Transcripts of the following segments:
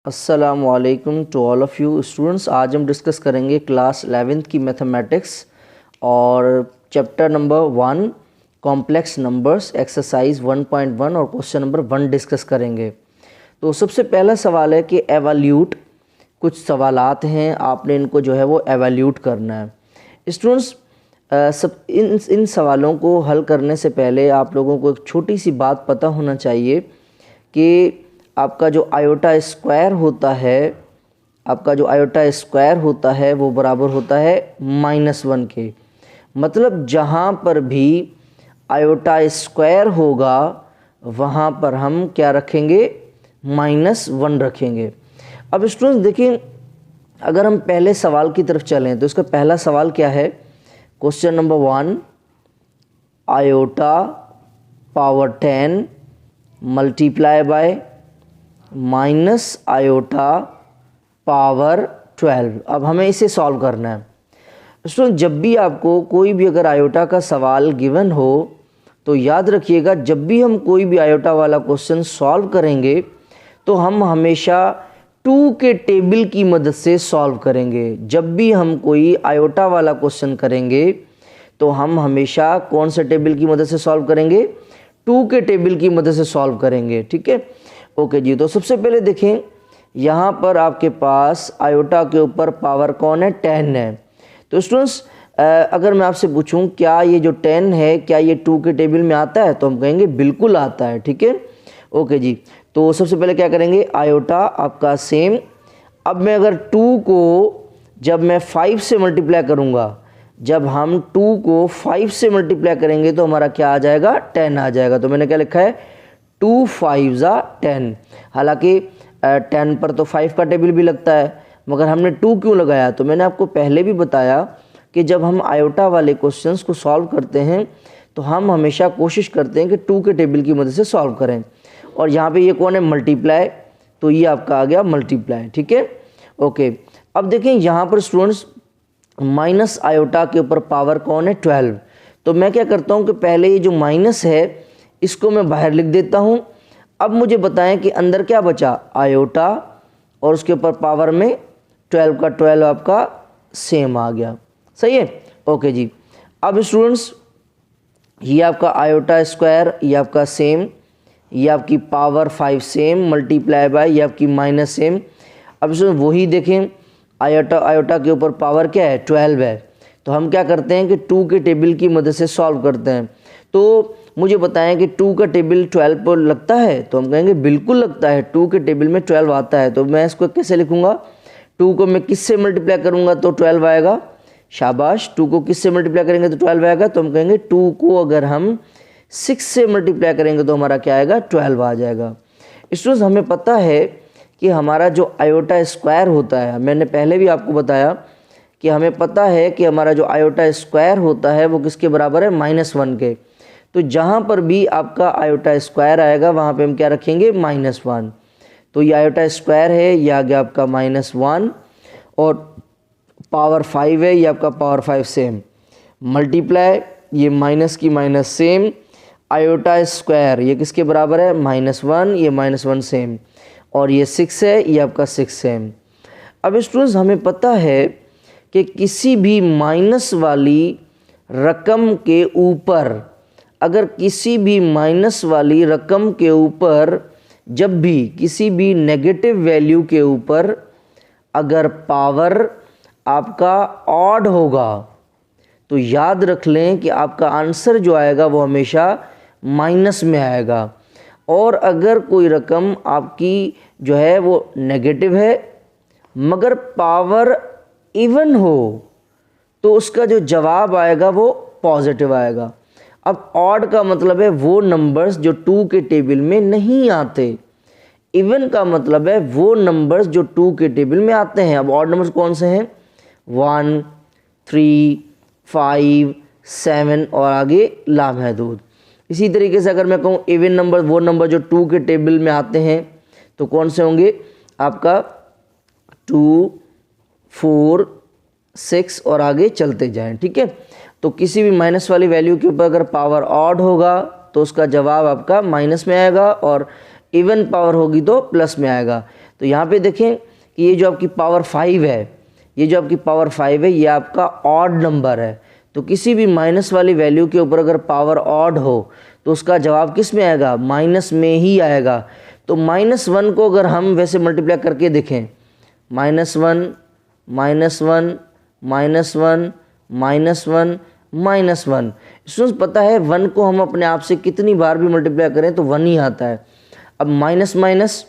अस्सलामुअलैकुम to all of you students. आज हम डिस्कस करेंगे क्लास 11th की मैथमेटिक्स और chapter number 1 complex numbers exercise 1.1 और क्वेश्चन नंबर 1 डिस्कस करेंगे। तो सबसे पहला सवाल है कि एवैल्यूट, कुछ सवालात हैं, आपने इनको जो है वो एवैल्यूट करना है। स्टूडेंट्स सब इन सवालों को हल करने से पहले आप लोगों को एक छोटी सी बात पता होना चाहिए कि आपका जो आयोटा स्क्वायर होता है, वो बराबर होता है -1 के। मतलब जहाँ पर भी आयोटा स्क्वायर होगा वहाँ पर हम क्या रखेंगे, -1 रखेंगे। अब स्टूडेंट्स देखिए, अगर हम पहले सवाल की तरफ चलें तो इसका पहला सवाल क्या है, question number 1, iota power 10 multiply by minus iota power 12। अब हमें इसे सॉल्व करना है। स्टूडेंट जब भी आपको कोई भी अगर आयोटा का सवाल गिवन हो तो याद रखिएगा, जब भी हम कोई भी आयोटा वाला क्वेश्चन सॉल्व करेंगे तो हम हमेशा 2 के टेबल की मदद से सॉल्व करेंगे। जब भी हम कोई आयोटा वाला क्वेश्चन करेंगे तो हम हमेशा कौन से टेबल की मदद से सॉल्व करेंगे, 2 के टेबल की मदद से सॉल्व करेंगे। ठीक है, ओके जी। तो सबसे पहले देखें, यहाँ पर आपके पास आयोटा के ऊपर पावर कौन है, 10 है। तो स्टूडेंट्स अगर मैं आपसे पूछूं क्या ये जो 10 है क्या ये 2 के टेबल में आता है, तो हम कहेंगे बिल्कुल आता है। ठीक है, ओके जी। तो सबसे पहले क्या करेंगे, आयोटा आपका सेम। अब मैं अगर 2 को जब मैं 5 से मल्टीप्लाई करूँगा, जब हम 2 को 5 से मल्टीप्लाई करेंगे तो हमारा क्या आ जाएगा, 10 आ जाएगा। तो मैंने क्या लिखा है, 2 5 10। हालांकि 10 पर तो 5 का टेबल भी लगता है, मगर हमने 2 क्यों लगाया, तो मैंने आपको पहले भी बताया कि जब हम आयोटा वाले क्वेश्चंस को सॉल्व करते हैं तो हम हमेशा कोशिश करते हैं कि 2 के टेबल की मदद से सॉल्व करें। और यहाँ पे ये कौन है, मल्टीप्लाई, तो ये आपका आ गया मल्टीप्लाई। ठीक है, ओके। अब देखें यहाँ पर स्टूडेंट्स माइनस आयोटा के ऊपर पावर कौन है, 12। तो मैं क्या करता हूँ कि पहले ये जो माइनस है इसको मैं बाहर लिख देता हूँ। अब मुझे बताएं कि अंदर क्या बचा, आयोटा और उसके ऊपर पावर में 12 का 12 आपका सेम आ गया। सही है, ओके जी। अब स्टूडेंट्स ये आपका आयोटा स्क्वायर, ये आपका सेम, ये आपकी पावर 5 सेम मल्टीप्लाई बाय ये आपकी माइनस सेम। अब स्टूडेंट वही देखें, आयोटा के ऊपर पावर क्या है, 12 है। तो हम क्या करते हैं कि 2 के टेबल की मदद से सॉल्व करते हैं। तो मुझे बताएं कि 2 का टेबल 12 पर लगता है, तो हम कहेंगे बिल्कुल लगता है, 2 के टेबल में 12 आता है। तो मैं इसको कैसे लिखूंगा, 2 को मैं किससे मल्टीप्लाई करूंगा तो 12 आएगा। शाबाश, 2 को किससे मल्टीप्लाई करेंगे तो 12 आएगा। तो हम कहेंगे 2 को अगर हम 6 से मल्टीप्लाई करेंगे तो हमारा क्या आएगा, 12 आ जाएगा। स्टूडेंट्स हमें पता है कि हमारा जो आयोटा स्क्वायर होता है, मैंने पहले भी आपको बताया कि हमें पता है कि हमारा जो आयोटा स्क्वायर होता है वो किसके बराबर है, -1 के। तो जहाँ पर भी आपका आयोटा स्क्वायर आएगा वहाँ पे हम क्या रखेंगे, -1। तो ये आयोटा स्क्वायर है, ये आ गया आपका -1 और पावर 5 है, ये आपका पावर 5 सेम मल्टीप्लाई ये माइनस की माइनस सेम, आयोटा स्क्वायर ये किसके बराबर है, -1, ये -1 सेम, और ये 6 है, ये आपका 6 सेम। अब स्टूडेंट्स हमें पता है कि किसी भी माइनस वाली रकम के ऊपर, अगर किसी भी माइनस वाली रकम के ऊपर जब भी किसी भी नेगेटिव वैल्यू के ऊपर अगर पावर आपका ऑड होगा तो याद रख लें कि आपका आंसर जो आएगा वो हमेशा माइनस में आएगा। और अगर कोई रकम आपकी जो है वो नेगेटिव है मगर पावर इवन हो तो उसका जो जवाब आएगा वो पॉजिटिव आएगा। अब ऑड का मतलब है वो नंबर्स जो 2 के टेबल में नहीं आते, इवन का मतलब है वो नंबर्स जो 2 के टेबल में आते हैं। अब ऑड नंबर्स कौन से हैं, 1, 3, 5, 7 और आगे लामहदूद। इसी तरीके से अगर मैं कहूँ इवन नंबर, वो नंबर जो 2 के टेबल में आते हैं तो कौन से होंगे, आपका 2, 4, 6 और आगे चलते जाएं। ठीक है, तो किसी भी माइनस वाली वैल्यू के ऊपर अगर पावर ऑड होगा तो उसका जवाब आपका माइनस में आएगा, और इवन पावर होगी तो प्लस में आएगा। तो यहाँ पे देखें कि ये जो आपकी पावर 5 है, ये जो आपकी पावर 5 है, ये आपका ऑड नंबर है। तो किसी भी माइनस वाली वैल्यू के ऊपर अगर पावर ऑड हो तो उसका जवाब किस में आएगा, माइनस में ही आएगा। तो -1 को अगर हम वैसे मल्टीप्लाई करके देखें, -1 -1 -1 -1 -1, इसमें पता है 1 को हम अपने आप से कितनी बार भी मल्टीप्लाई करें तो 1 ही आता है। अब minus minus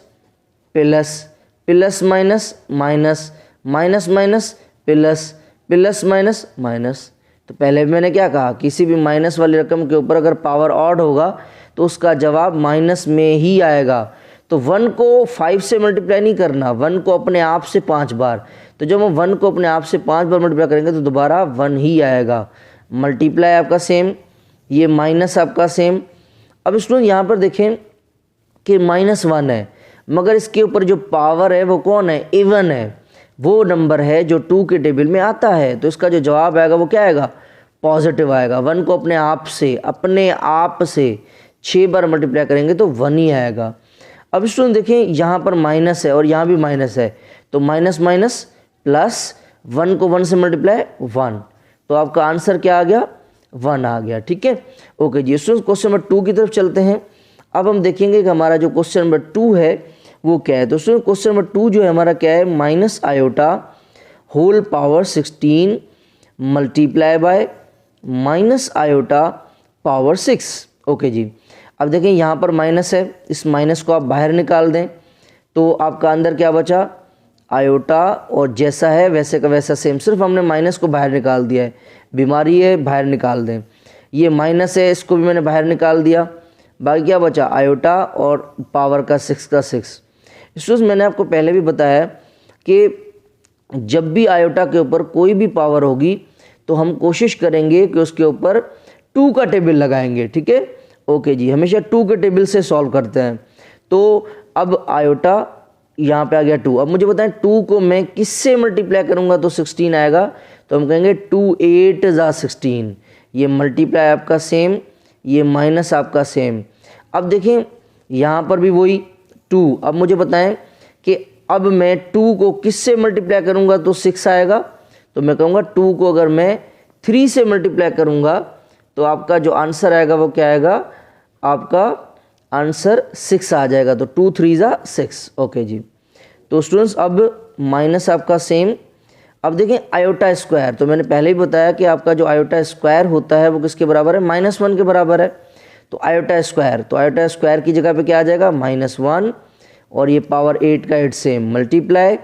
plus, plus minus minus, minus minus plus, plus minus minus. तो पहले मैंने क्या कहा, किसी भी माइनस वाली रकम के ऊपर अगर पावर ऑड होगा तो उसका जवाब माइनस में ही आएगा। तो 1 को 5 से मल्टीप्लाई नहीं करना, 1 को अपने आप से 5 बार। तो जब हम 1 को अपने आप से 5 बार मल्टीप्लाई करेंगे तो दोबारा 1 ही आएगा। मल्टीप्लाई आपका सेम, ये माइनस आपका सेम। अब स्टूडेंट यहाँ पर देखें कि -1 है, मगर इसके ऊपर जो पावर है वो कौन है, इवन है। वो नंबर है जो 2 के टेबल में आता है। तो इसका जो जवाब आएगा वो क्या आएगा, पॉजिटिव आएगा। 1 को अपने आप से 6 बार मल्टीप्लाई करेंगे तो 1 ही आएगा। अब स्टूडेंट देखें यहाँ पर माइनस है और यहाँ भी माइनस है, तो माइनस माइनस प्लस, 1 को 1 से मल्टीप्लाई 1, तो आपका आंसर क्या आ गया, 1 आ गया। ठीक है, ओके जी। स्टूडेंट क्वेश्चन नंबर 2 की तरफ चलते हैं। अब हम देखेंगे कि हमारा जो क्वेश्चन नंबर 2 है वो क्या है। तो स्टूडेंट क्वेश्चन नंबर 2 जो है हमारा क्या है, minus iota whole power 16 multiply by minus iota power 6। Okay जी। अब देखें यहाँ पर माइनस है, इस माइनस को आप बाहर निकाल दें तो आपका अंदर क्या बचा, आयोटा, और जैसा है वैसे का वैसा सेम, सिर्फ हमने माइनस को बाहर निकाल दिया है। बीमारी है, बाहर निकाल दें। ये माइनस है, इसको भी मैंने बाहर निकाल दिया, बाकी क्या बचा, आयोटा और पावर का 6 का 6। इसमें मैंने आपको पहले भी बताया कि जब भी आयोटा के ऊपर कोई भी पावर होगी तो हम कोशिश करेंगे कि उसके ऊपर 2 का टेबल लगाएंगे। ठीक है, ओके जी, हमेशा 2 के टेबल से सॉल्व करते हैं। तो अब आयोटा यहाँ पे आ गया 2। अब मुझे बताएं 2 को मैं किससे मल्टीप्लाई करूँगा तो 16 आएगा। तो हम कहेंगे 2 8 ज़ा 16। ये मल्टीप्लाई आपका सेम, ये माइनस आपका सेम। अब देखें यहाँ पर भी वही 2। अब मुझे बताएं कि अब मैं 2 को किससे मल्टीप्लाई करूँगा तो 6 आएगा। तो मैं कहूँगा 2 को अगर मैं 3 से मल्टीप्लाई करूँगा तो आपका जो आंसर आएगा वो क्या आएगा, आपका आंसर 6 आ जाएगा। तो 2 3 ज़ा 6। ओके जी। तो स्टूडेंट्स अब माइनस आपका सेम। अब देखें आयोटा स्क्वायर, तो मैंने पहले ही बताया कि आपका जो आयोटा स्क्वायर होता है वो किसके बराबर है, -1 के बराबर है। तो आयोटा स्क्वायर, तो आयोटा स्क्वायर की जगह पे क्या आ जाएगा, -1, और ये पावर 8 का 8 सेम, मल्टीप्लाई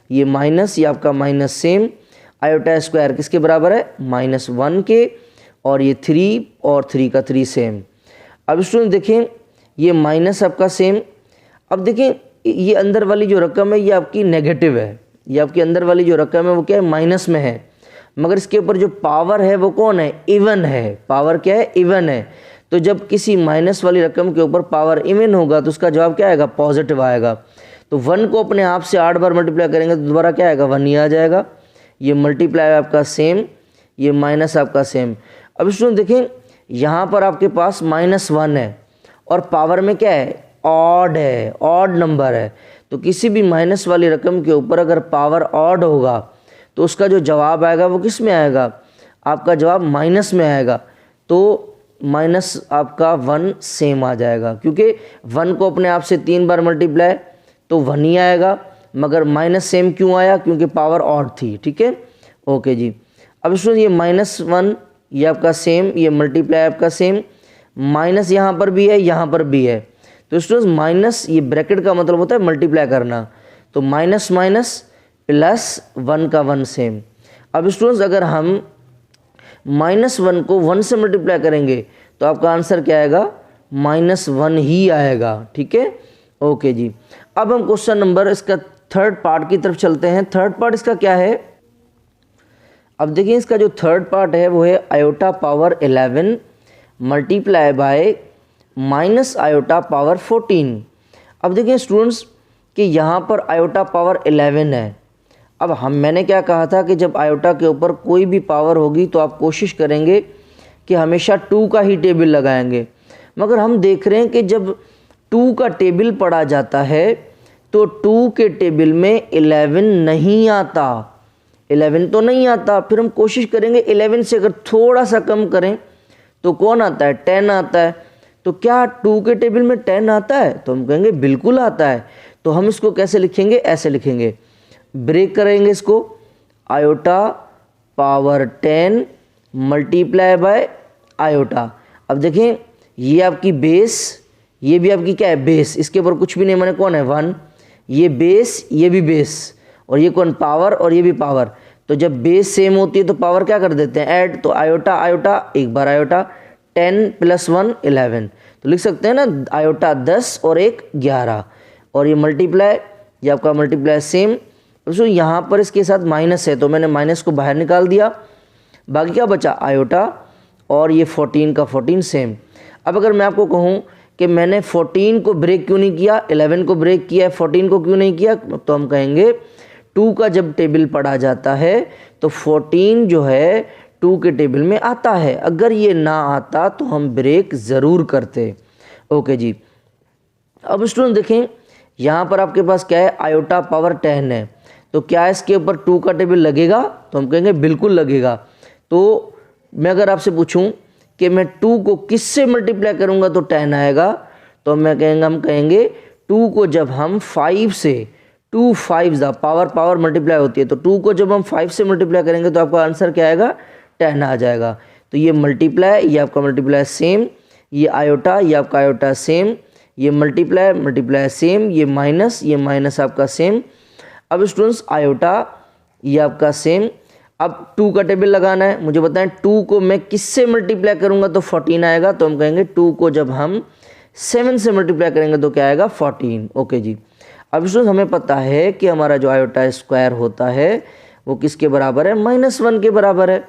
ये माइनस, ये आपका माइनस सेम। आयोटा स्क्वायर किसके बराबर है, -1 के, और ये 3 और 3 का 3 सेम। अब स्टूडेंट देखें ये माइनस आपका सेम। अब देखें ये अंदर वाली जो रकम है ये आपकी नेगेटिव है, ये आपकी अंदर वाली जो रकम है वो क्या है, माइनस में है, मगर इसके ऊपर जो पावर है वो कौन है, इवन है। पावर क्या है, इवन है। तो जब किसी माइनस वाली रकम के ऊपर पावर इवन होगा तो उसका जवाब क्या आएगा, पॉजिटिव आएगा। तो 1 को अपने आप से 8 बार मल्टीप्लाई करेंगे तो दोबारा क्या आएगा, 1 ही आ जाएगा। ये मल्टीप्लाई आपका सेम, ये माइनस आपका सेम। अब स्टूडेंट देखें यहाँ पर आपके पास -1 है और पावर में क्या है, ऑड है, ऑड नंबर है। तो किसी भी माइनस वाली रकम के ऊपर अगर पावर ऑड होगा तो उसका जो जवाब आएगा वो किस में आएगा, आपका जवाब माइनस में आएगा। तो माइनस आपका 1 सेम आ जाएगा, क्योंकि 1 को अपने आप से 3 बार मल्टीप्लाई तो 1 ही आएगा, मगर माइनस सेम क्यों आया, क्योंकि पावर ऑड थी। ठीक है, ओके जी। अब इसमें ये -1 ये आपका सेम, ये मल्टीप्लाई आपका सेम, माइनस यहाँ पर भी है, यहाँ पर भी है। तो स्टूडेंट्स माइनस, ये ब्रैकेट का मतलब होता है मल्टीप्लाई करना, तो माइनस माइनस प्लस 1 का 1 सेम। अब स्टूडेंट्स अगर हम -1 को 1 से मल्टीप्लाई करेंगे तो आपका आंसर क्या आएगा, -1 ही आएगा। ठीक है, ओके जी। अब हम क्वेश्चन नंबर इसका 3rd पार्ट की तरफ चलते हैं। 3rd पार्ट इसका क्या है, अब देखिए इसका जो 3rd पार्ट है वो है iota power 11 multiply by minus iota power 14। अब देखिए स्टूडेंट्स कि यहाँ पर आयोटा पावर 11 है। अब मैंने क्या कहा था कि जब आयोटा के ऊपर कोई भी पावर होगी तो आप कोशिश करेंगे कि हमेशा 2 का ही टेबल लगाएंगे, मगर हम देख रहे हैं कि जब 2 का टेबल पढ़ा जाता है तो 2 के टेबल में 11 नहीं आता, 11 तो नहीं आता। फिर हम कोशिश करेंगे 11 से अगर थोड़ा सा कम करें तो कौन आता है, 10 आता है। तो क्या 2 के टेबल में 10 आता है, तो हम कहेंगे बिल्कुल आता है। तो हम इसको कैसे लिखेंगे, ऐसे लिखेंगे, ब्रेक करेंगे इसको, iota power 10 multiply by iota. अब देखें ये आपकी बेस, ये भी आपकी क्या है, बेस, इसके ऊपर कुछ भी नहीं, माने कौन है 1, ये बेस, ये भी बेस, और ये कौन पावर, और ये भी पावर। तो जब बेस सेम होती है तो पावर क्या कर देते हैं, ऐड। तो आयोटा आयोटा, एक बार आयोटा, 10 + 1 11। तो लिख सकते हैं ना, आयोटा 10 और 1 11, और ये मल्टीप्लाई, ये आपका मल्टीप्लाई सेम। तो यहाँ पर इसके साथ माइनस है तो मैंने माइनस को बाहर निकाल दिया, बाकी क्या बचा, आयोटा और ये 14 का 14 सेम। अब अगर मैं आपको कहूँ कि मैंने 14 को ब्रेक क्यों नहीं किया, 11 को ब्रेक किया, 14 को क्यों नहीं किया, तो हम कहेंगे 2 का जब टेबल पढ़ा जाता है तो 14 जो है 2 के टेबल में आता है। अगर ये ना आता तो हम ब्रेक ज़रूर करते। ओके जी। अब स्टूडेंट देखें यहाँ पर आपके पास क्या है, आयोटा पावर 10 है, तो क्या इसके ऊपर 2 का टेबल लगेगा, तो हम कहेंगे बिल्कुल लगेगा। तो मैं अगर आपसे पूछूं कि मैं 2 को किससे मल्टीप्लाई करूंगा तो 10 आएगा, तो हम कहेंगे 2 को जब हम 5 से, 2 5 पावर मल्टीप्लाई होती है, तो 2 को जब हम 5 से मल्टीप्लाई करेंगे तो आपका आंसर क्या आएगा, 10 आ जाएगा। तो ये मल्टीप्लाई, ये आपका मल्टीप्लाई सेम, ये आयोटा, ये आपका आयोटा सेम, ये मल्टीप्लाई सेम, ये माइनस आपका सेम। अब स्टूडेंट्स आयोटा ये आपका सेम। अब 2 का टेबल लगाना है, मुझे बताएं 2 को मैं किससे मल्टीप्लाई करूंगा तो 14 आएगा, तो हम कहेंगे 2 को जब हम 7 से मल्टीप्लाई करेंगे तो क्या आएगा, 14। ओके जी। अब स्टूडेंट्स हमें पता है कि हमारा जो आयोटा स्क्वायर होता है वो किसके बराबर है, -1 के बराबर है।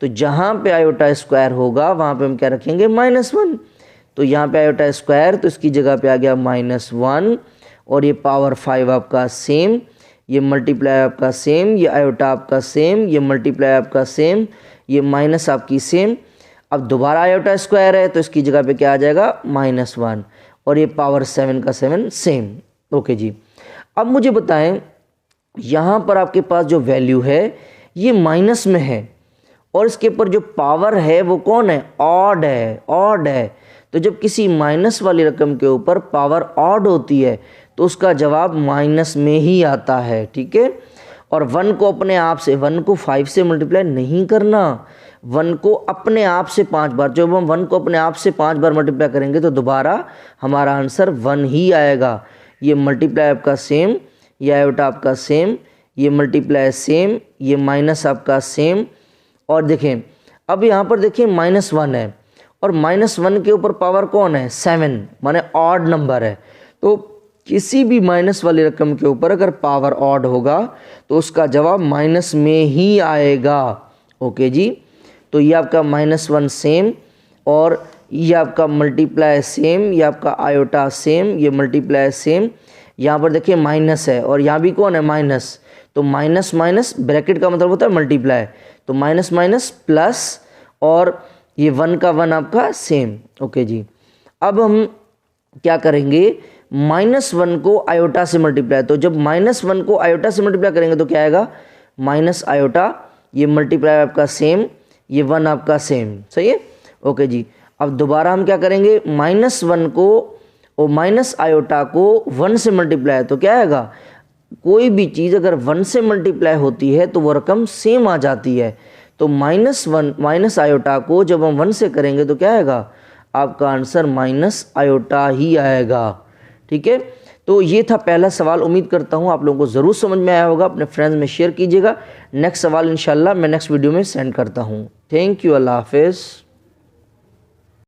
तो जहाँ पे आयोटा स्क्वायर होगा वहाँ पे हम क्या रखेंगे, -1। तो यहाँ पे आयोटा स्क्वायर, तो इसकी जगह पे आ गया -1, और ये पावर 5 आपका सेम, ये मल्टीप्लाई आपका सेम, ये आयोटा आपका सेम, ये मल्टीप्लाई आपका सेम, ये माइनस आपकी सेम। अब दोबारा आयोटा स्क्वायर है तो इसकी जगह पे क्या आ जाएगा, -1, और ये पावर 7 का 7 सेम। ओके जी। अब मुझे बताएं यहाँ पर आपके पास जो वैल्यू है ये माइनस में है, और इसके ऊपर जो पावर है वो कौन है, ऑड है। तो जब किसी माइनस वाली रकम के ऊपर पावर ऑड होती है तो उसका जवाब माइनस में ही आता है, ठीक है। और 1 को अपने आप से, 1 को 5 से मल्टीप्लाई नहीं करना, 1 को अपने आप से 5 बार, जब हम 1 को अपने आप से 5 बार मल्टीप्लाई करेंगे तो दोबारा हमारा आंसर 1 ही आएगा। ये मल्टीप्लाई आपका सेम, ये आयोटा आपका सेम, ये मल्टीप्लाई सेम, ये माइनस आपका सेम। और देखें अब यहाँ पर देखिए -1 है, और -1 के ऊपर पावर कौन है, 7, माने ऑड नंबर है। तो किसी भी माइनस वाली रकम के ऊपर अगर पावर ऑड होगा तो उसका जवाब माइनस में ही आएगा। ओके जी। तो ये आपका -1 सेम, और ये आपका मल्टीप्लाई सेम, ये आपका आयोटा सेम, ये मल्टीप्लाई सेम। यहाँ पर देखिए माइनस है और यहाँ भी कौन है, माइनस। तो माइनस माइनस ब्रैकेट का मतलब होता है मल्टीप्लाई, तो माइनस माइनस प्लस, और ये 1 का 1 आपका सेम। ओके जी। अब हम क्या करेंगे, -1 को आयोटा से मल्टीप्लाई, तो जब -1 को आयोटा से मल्टीप्लाई करेंगे तो क्या आएगा, माइनस आयोटा, ये मल्टीप्लाई आपका सेम, ये 1 आपका सेम, सही है। ओके जी। अब दोबारा हम क्या करेंगे, -1 को और माइनस आयोटा को 1 से मल्टीप्लाई, तो क्या आएगा, कोई भी चीज़ अगर 1 से मल्टीप्लाई होती है तो वो रकम सेम आ जाती है। तो -1 माइनस आयोटा को जब हम 1 से करेंगे तो क्या आएगा, आपका आंसर माइनस आयोटा ही आएगा, ठीक है। तो ये था पहला सवाल। उम्मीद करता हूँ आप लोगों को ज़रूर समझ में आया होगा। अपने फ्रेंड्स में शेयर कीजिएगा। नेक्स्ट सवाल इंशाल्लाह मैं नेक्स्ट वीडियो में सेंड करता हूँ। थैंक यू, अल्लाह हाफिज़।